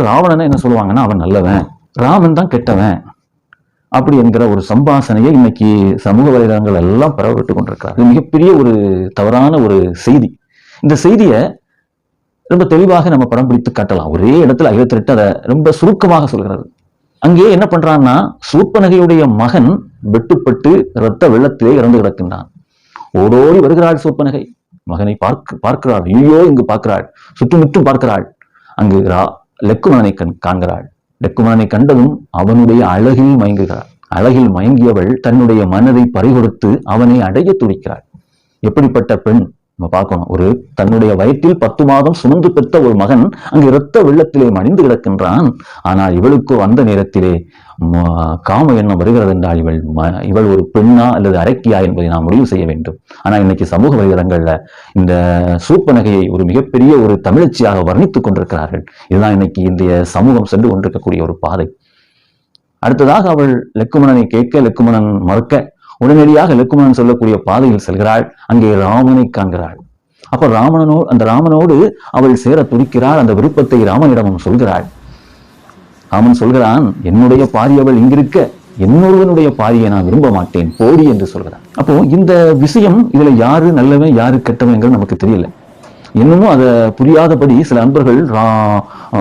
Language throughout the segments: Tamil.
ராவணனை என்ன சொல்லுவாங்கன்னா அவன் நல்லவன், ராமன் தான் கெட்டவன் அப்படி என்கிற ஒரு சம்பாசனையை இன்னைக்கு சமூக வலைதளங்கள் எல்லாம் பரவப்பட்டு கொண்டிருக்கிறார். இது மிகப்பெரிய ஒரு தவறான ஒரு செய்தி. இந்த செய்தியை ரொம்ப தெளிவாக நம்ம படம் பிடித்து காட்டலாம். ஒரே இடத்துல 58 அதை ரொம்ப சுருக்கமாக சொல்கிறது. அங்கே என்ன பண்றான்னா, சூர்ப்பனகையுடைய மகன் வெட்டுப்பட்டு இரத்த வெள்ளத்திலே இறந்து கிடக்கின்றான். ஓடோடி வருகிறாள் சூர்ப்பனகை, மகனை பார்க்கிறாள். ஐயோ இங்கு பார்க்கிறாள், சுற்றுமுற்றும் பார்க்கிறாள். அங்கு லெக்குமணனை காண்கிறாள். லெக்குமணனை கண்டதும் அவனுடைய அழகில் மயங்குகிறாள். அழகில் மயங்கியவள் தன்னுடைய மனதை பறிகொடுத்து அவனை அடைய துடிக்கிறாள். எப்படிப்பட்ட பெண் நம்ம பார்க்கணும். ஒரு தன்னுடைய வயிற்றில் 10 மாதம் சுமந்து பெற்ற ஒரு மகன் அங்கு இரத்த வெள்ளத்திலே மடிந்து கிடக்கின்றான். ஆனால் இவளுக்கு அந்த நேரத்திலே காம எண்ணம் வருகிறது என்றால் இவள் ஒரு பெண்ணா அல்லது அரக்கியா என்பதை நாம் முடிவு செய்ய வேண்டும். ஆனா இன்னைக்கு சமூக வலைதளங்கள்ல இந்த சூர்ப்பனகையை ஒரு மிகப்பெரிய ஒரு தமிழச்சியாக வர்ணித்துக் கொண்டிருக்கிறார்கள். இதுதான் இன்னைக்கு இந்திய சமூகம் சென்று கொண்டிருக்கக்கூடிய ஒரு பாதை. அடுத்ததாக அவள் லெக்குமணனை கேட்க, லெக்குமணன் மறுக்க, உடனடியாக லெக்குமணன் சொல்லக்கூடிய பாதையில் செல்கிறாள். அங்கே ராமனை காண்கிறாள். அப்ப அந்த ராமனோடு அவள் சேர துடிக்கிறாள். அந்த விருப்பத்தை ராமனிடமும் சொல்கிறாள். ராமன் சொல்கிறான், என்னுடைய பாரியவள் இங்கிருக்க இன்னொருவனுடைய பாரியை நான் விரும்ப மாட்டேன், போடி என்று சொல்கிறான். அப்போ இந்த விஷயம் இதுல யாரு நல்லவன் யாரு கெட்டவன் நமக்கு தெரியல. இன்னமும் அதை புரியாதபடி சில அன்பர்கள்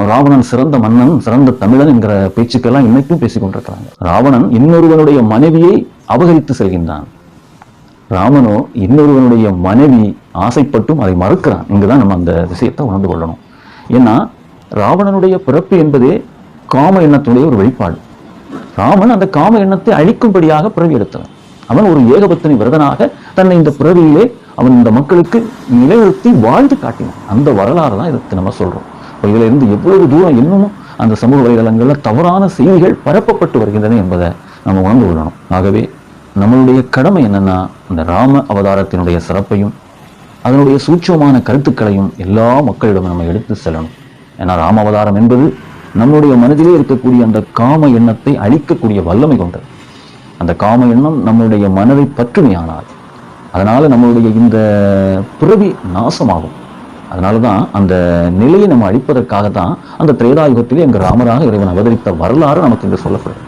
ராவணன் சிறந்த மன்னன், சிறந்த தமிழன் என்கிற பேச்சுக்கெல்லாம் இன்னைக்கும் பேசிக் கொண்டிருக்கிறாங்க. ராவணன் இன்னொருவனுடைய மனைவியை அபகரித்து செல்கின்றான். ராமனோ இன்னொருவனுடைய மனைவி ஆசைப்பட்டும் அதை மறுக்கிறான். இங்குதான் நம்ம அந்த விஷயத்தை உணர்ந்து கொள்ளணும். ஏன்னா ராவணனுடைய பிறப்பு என்பதே காம எண்ணத்துடைய ஒரு வெளிப்பாடு. ராமன் அந்த காம எண்ணத்தை அழிக்கும்படியாக பிறவி எடுத்தவன். அவன் ஒரு ஏகபத்தினி விரதனாக தன்னை இந்த பிறவியிலே அவன் இந்த மக்களுக்கு நிலைநிறுத்தி வாழ்ந்து காட்டினான். அந்த வரலாறு தான் இதுக்கு நம்ம சொல்றோம். இதுல இருந்து எவ்வளவு தூரம் இன்னமும் அந்த சமூக வலைதளங்கள்ல தவறான செய்திகள் பரப்பப்பட்டு வருகின்றன என்பதை நம்ம உணர்ந்து கொள்ளணும். ஆகவே நம்மளுடைய கடமை என்னன்னா, அந்த ராம அவதாரத்தினுடைய சிறப்பையும் அதனுடைய சூட்சமான கருத்துக்களையும் எல்லா மக்களிடம் நம்ம எடுத்து செல்லணும். ஏன்னா ராம அவதாரம் என்பது நம்முடைய மனதிலே இருக்கக்கூடிய அந்த காம எண்ணத்தை அழிக்கக்கூடிய வல்லமை கொண்டது. அந்த காம எண்ணம் நம்முடைய மனதை பற்றுமையானால் அதனால நம்மளுடைய இந்த பிறவி நாசமாகும். அதனாலதான் அந்த நிலையை நம்ம அழிப்பதற்காகத்தான் அந்த திரேதாயுகத்திலே அங்கு ராமராக இறைவன் அவதரித்த வரலாறு நமக்கு இங்கு சொல்லப்படுது.